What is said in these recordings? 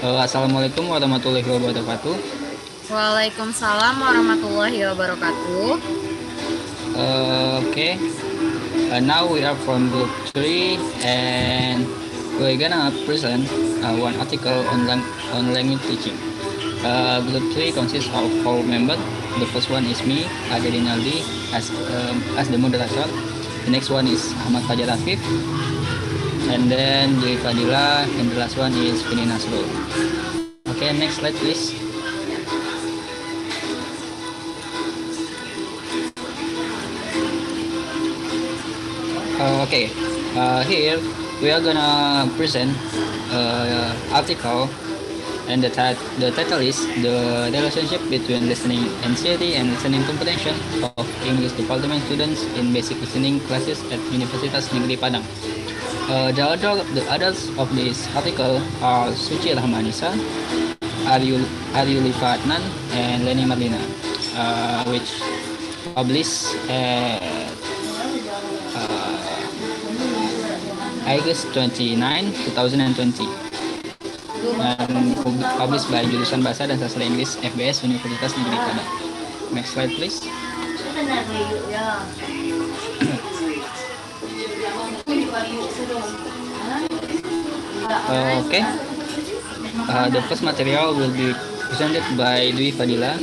Assalamualaikum warahmatullahi wabarakatuh. Waalaikumsalam warahmatullahi wabarakatuh. Okay, now we are from group 3 and we're gonna present one article on language teaching. Group 3 consists of 4 members. The first one is me, Adeline Aldi, as the moderator. The next one is Ahmad Fajar Afif, and then Dwi Fadila, and the last one is Vinni Nasrul. Okay, next slide please. Okay, here we are gonna present article, and the title is the relationship between listening anxiety and listening comprehension of English department students in basic listening classes at Universitas Negeri Padang. The others of this article are Suci Rahmanisa, Aryu Lifatnan, and Leni Marlina, which published at August 29, 2020, and published by Jurusan Bahasa dan Sastra Inggris FBS Universitas Negeri Padang. Next slide please. Okay, the first material will be presented by Dwi Fadila.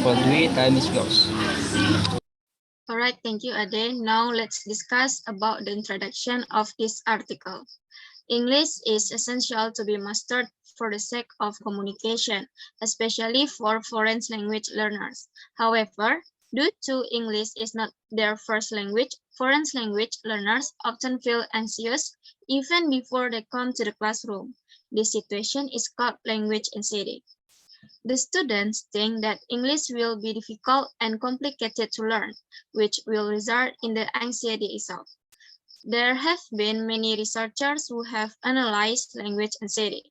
For Dwi, time is yours. All right, thank you, Ade. Now let's discuss about the introduction of this article. English is essential to be mastered for the sake of communication, especially for foreign language learners. However, due to English is not their first language, foreign language learners often feel anxious even before they come to the classroom. This situation is called language anxiety. The students think that English will be difficult and complicated to learn, which will result in the anxiety itself. There have been many researchers who have analyzed language anxiety.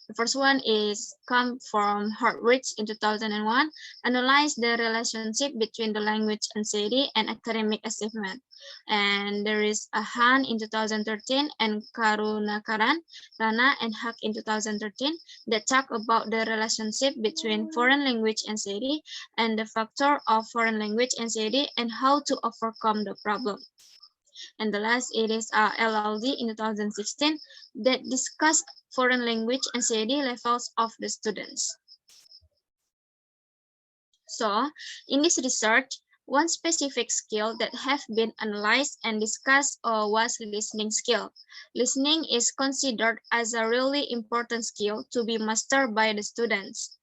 The first one is come from Hartwich in 2001, analyzed the relationship between the language anxiety and academic achievement. And there is a Han in 2013 and Karunakaran, Rana and Hak in 2013 that talk about the relationship between foreign language anxiety and the factor of foreign language anxiety and how to overcome the problem. And the last it is LLD in 2016 that discussed foreign language anxiety levels of the students. So in this research, one specific skill that have been analyzed and discussed was listening skill. Listening is considered as a really important skill to be mastered by the students.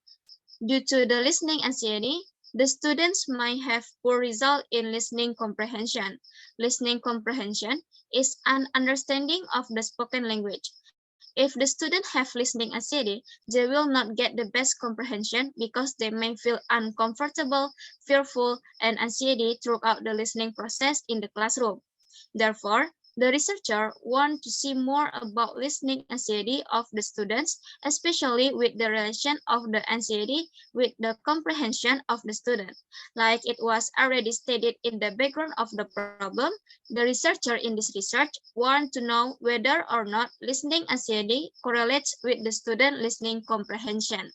Due to the listening anxiety, the students might have poor result in listening comprehension. Listening comprehension is an understanding of the spoken language. If the student have listening anxiety, they will not get the best comprehension because they may feel uncomfortable, fearful, and anxiety throughout the listening process in the classroom. Therefore, the researcher want to see more about listening anxiety of the students, especially with the relation of the anxiety with the comprehension of the student. Like it was already stated in the background of the problem, the researcher in this research want to know whether or not listening anxiety correlates with the student listening comprehension.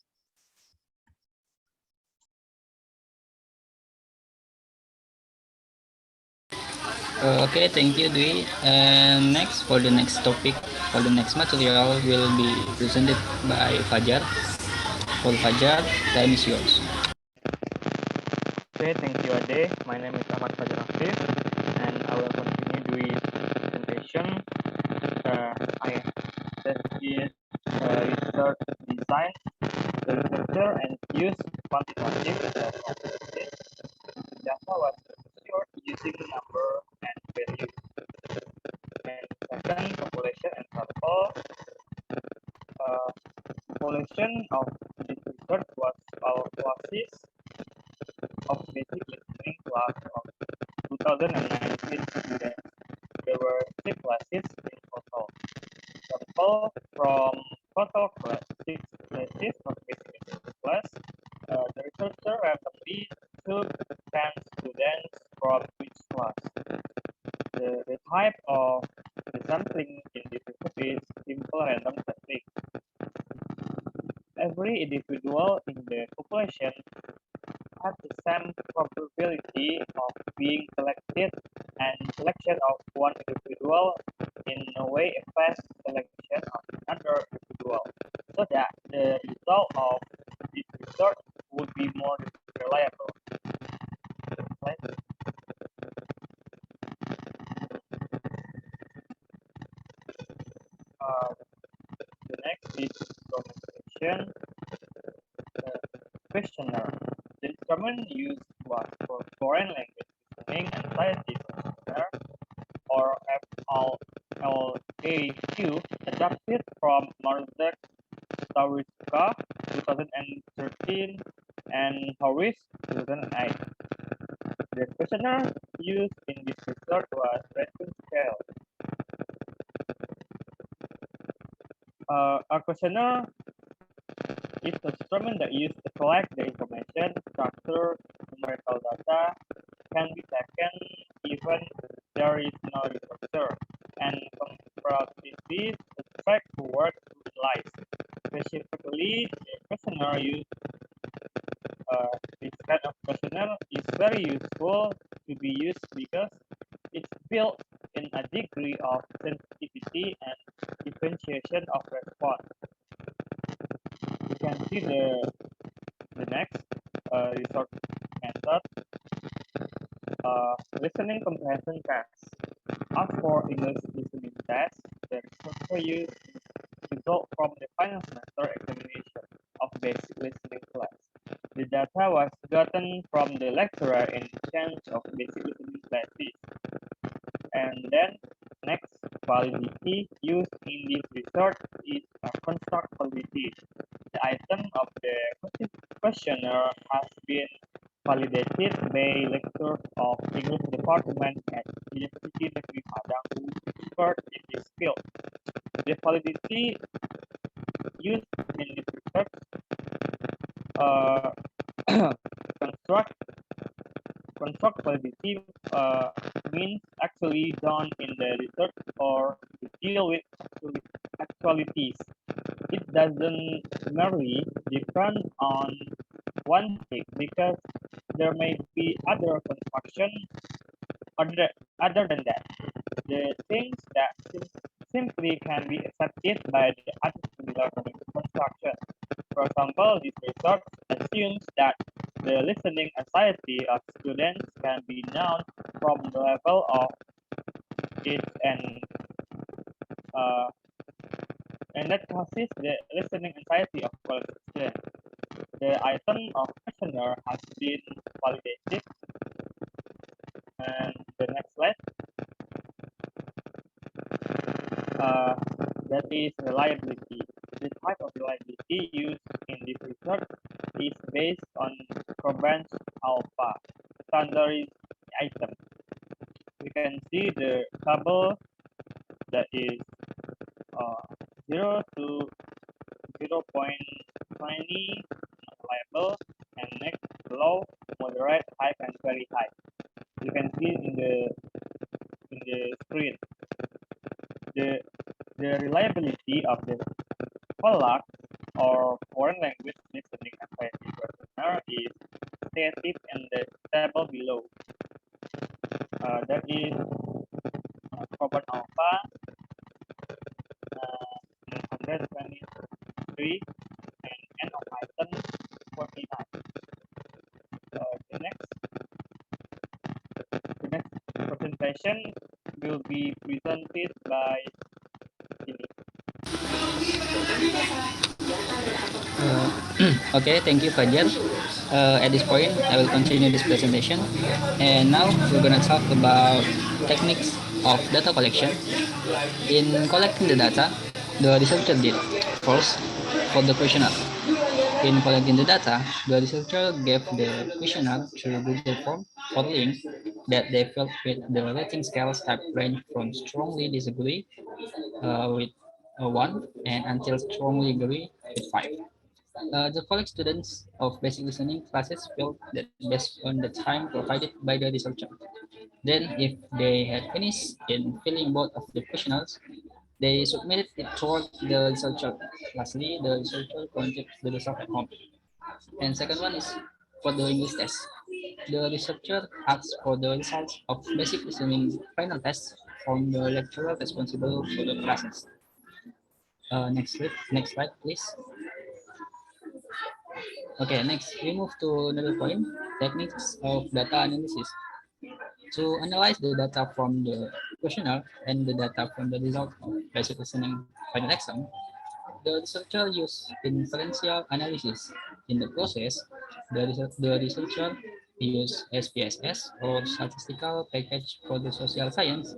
Okay, thank you, Dwi. And next, for the next topic, for the next material will be presented by Fajar. For Fajar, time is yours. Okay, thank you, Ade. My name is Ahmad Fajar and I will continue with presentation. I that is research design, the researcher and use quantitative analysis. Data was secured using number and value. And second, population and sample. Population of this research was our classes of basic listening class of 2019 students. There were 6 classes in total. Sample from total class, 6 classes of basic listening class. The researcher randomly took 10 students from each class. The type of the sampling in this research is simple random sampling. possibility of being selected and selection of one individual in a way affects selection of another individual, so that the result of this research would be more reliable. Right? The next is communication questionnaire. The instrument used was for foreign language listening anxiety questionnaire, or FLAQ, adapted from Marzek Stawiska 2013 and Harris 2008. The questionnaire used in this research was rating scale. A questionnaire is an instrument that used to collect the information, structure, numerical data, can be taken even there is no researcher, and comparatively affect work life. Specifically, the questionnaire used this kind of questionnaire is very useful to be used because it's built in a degree of sensitivity and differentiation of response. You can see the next research method, listening comprehension test. As for English listening test, the researcher used result from the final semester examination of basic listening class. The data was gotten from the lecturer in charge of basic listening classes. And then next validity used in this research is construct validity. The item of the questionnaire has been validated by lecturers of English department at University Negeri Padang who expert in this field. The validity used in this research construct validity means actually done in the research or to deal with actualities. It doesn't merely depend on one thing because there may be other construction other than that. The things that simply can be accepted by the other similar construction. For example, this research assumes that the listening anxiety of students can be known from the level of it and that causes the listening anxiety of college students. The item of questionnaire has been validated. And the next slide, that is reliability. The type of reliability used in this research is based on Comprehension alpha standard item. We can see the table that is 0 to 0.20 reliable, and next low, moderate, high, and very high. You can see in the screen the reliability of the FLAC or foreign language listening anxiety questionnaire is stated in the table below. That is Carbon alpha 123 and N of item 49. The next presentation will be presented by Vinni. Okay, thank you, Fajar. At this point, I will continue this presentation. And now we're going to talk about techniques of data collection. In collecting the data, the researcher did first for the questionnaire. In collecting the data, the researcher gave the questionnaire through Google Form or link that they filled with the rating scales that range from strongly disagree with a 1 and until strongly agree with 5. The college students of basic listening classes filled that based on the time provided by the researcher. Then, if they had finished in filling both of the questionnaires, they submitted it toward the researcher. Lastly, the researcher pointed the result at home. And second one is for the English test. The researcher asks for the results of basic listening final tests from the lecturer responsible for the classes. Next slide, please. Okay, next we move to another point, techniques of data analysis. To analyze the data from the questionnaire and the data from the result of basic listening final exam, the researcher used inferential analysis. In the process, the researcher used SPSS or statistical package for the social science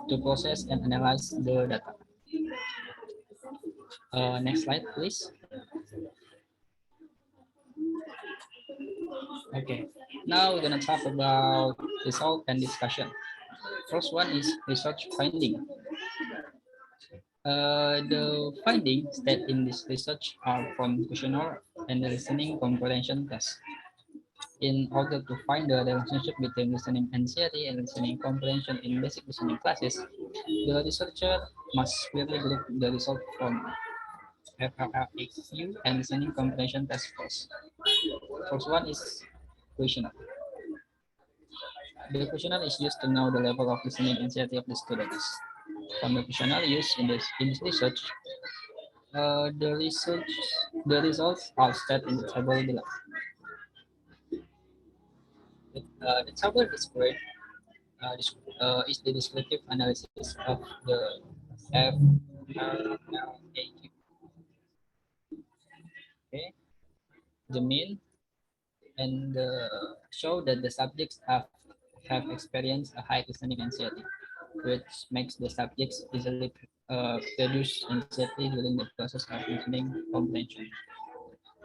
to process and analyze the data. Next slide, please. Okay, now we're gonna talk about result and discussion. First one is research finding. The findings that in this research are from questionnaire and the listening comprehension test. In order to find the relationship between listening anxiety and listening comprehension in basic listening classes, the researcher must clearly group the result from FLRXU and listening comprehension test first. First one is questionnaire. The questionnaire is used to know the level of listening anxiety of the students. From the questionnaire used in this research, uh, the research the results are stated in the table below. The table displayed is the descriptive analysis of the FLAQ. Okay, the mean and show that the subjects have experienced a high listening anxiety, which makes the subjects easily produce anxiety during the process of listening comprehension.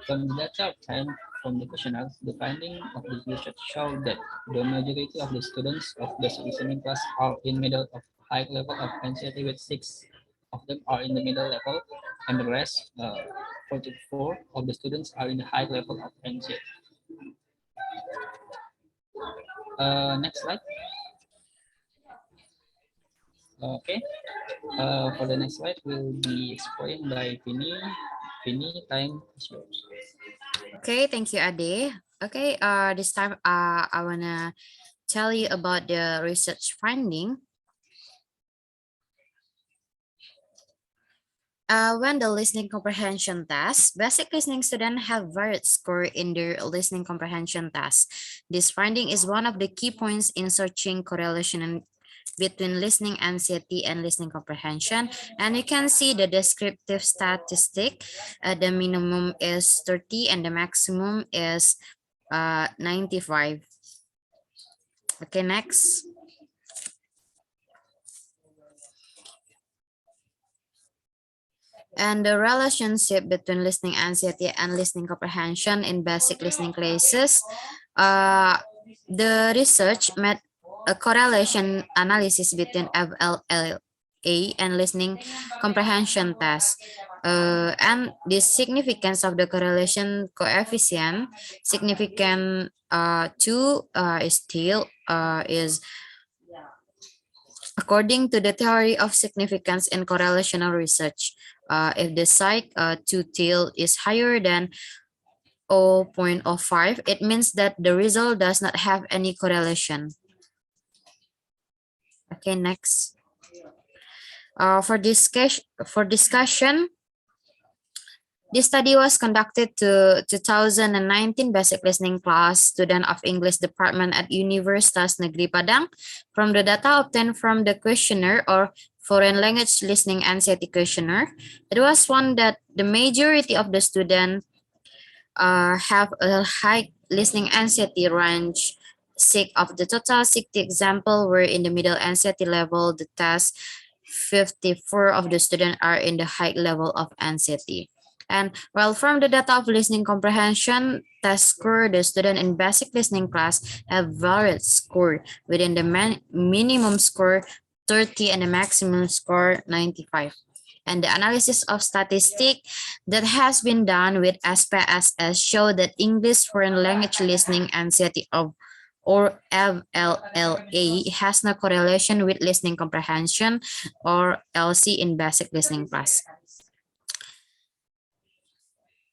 From the data obtained from the questionnaires, the finding of this research show that the majority of the students of basic listening class are in middle of high level of anxiety, with 6 of them are in the middle level, and the rest, 44 of the students are in the high level of anxiety. Next slide. Okay. For the next slide will be explained by Vinny. Vinny, time is yours. Okay, thank you, Ade. Okay, this time I wanna tell you about the research finding. When the listening comprehension test, basic listening students have varied score in their listening comprehension test. This finding is one of the key points in searching correlation between listening anxiety and listening comprehension. And you can see the descriptive statistic. The minimum is 30 and the maximum is 95. Okay, next. And the relationship between listening anxiety and listening comprehension in basic listening classes. The research made a correlation analysis between FLLA and listening comprehension test. And the significance of the correlation coefficient, significant 2 is according to the theory of significance in correlational research. If the psych 2 tail is higher than 0.05, it means that the result does not have any correlation. Okay, next. For discussion, this study was conducted to 2019 basic listening class student of English department at Universitas Negeri Padang. From the data obtained from the questionnaire or foreign language listening anxiety questionnaire, it was found that the majority of the students have a high listening anxiety range. 6 of the total 60 example were in the middle anxiety level. The test 54 of the students are in the high level of anxiety. And while from the data of listening comprehension test score, the student in basic listening class have varied score within the minimum score 30 and the maximum score 95. And the analysis of statistic that has been done with SPSS show that English foreign language listening anxiety of or FLLA has no correlation with listening comprehension or LC in basic listening class.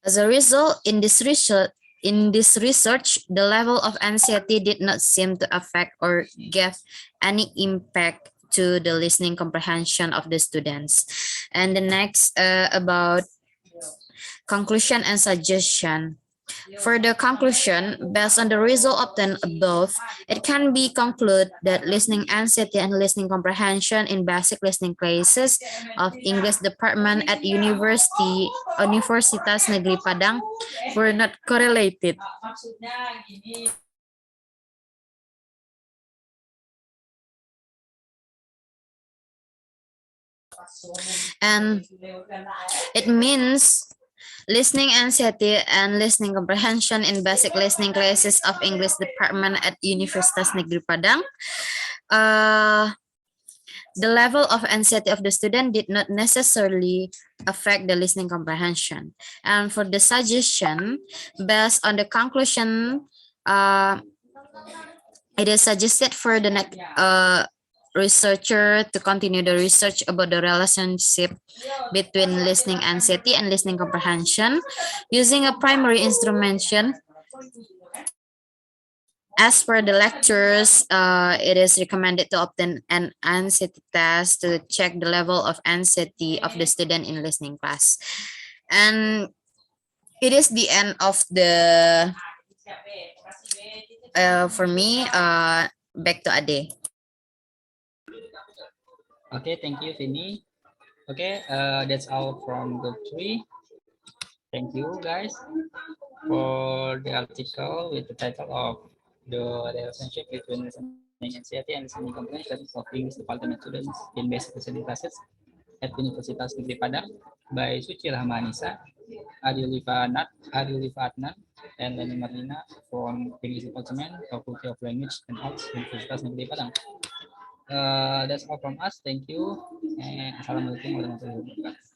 As a result, in this research, in this research, the level of anxiety did not seem to affect or give any impact to the listening comprehension of the students. And the next about conclusion and suggestion. For the conclusion, based on the result obtained above, it can be concluded that listening anxiety and listening comprehension in basic listening classes of English department at Universitas Negeri Padang were not correlated. And it means listening anxiety and listening comprehension in basic listening classes of English department at Universitas Negeri Padang. The level of anxiety of the student did not necessarily affect the listening comprehension. And for the suggestion, based on the conclusion, it is suggested for the next researcher to continue the research about the relationship between listening anxiety and listening comprehension using a primary instrumentation. As per the lectures, it is recommended to obtain an anxiety test to check the level of anxiety of the student in listening class. And it is the end of the, for me, back to Ade. Okay, thank you, Vinny. Okay, that's all from group 3. Thank you, guys, for the article with the title of the relationship between listening anxiety and listening comprehension of English department students in basic listening classes at Universitas Negeri Padang by Suci Rahmanisa, Adilifa Adnan, and Leni Marlina from English Department, Faculty of Language and Arts, Universitas Negeri Padang. That's all from us. Thank you. And Assalamualaikum warahmatullahi wabarakatuh.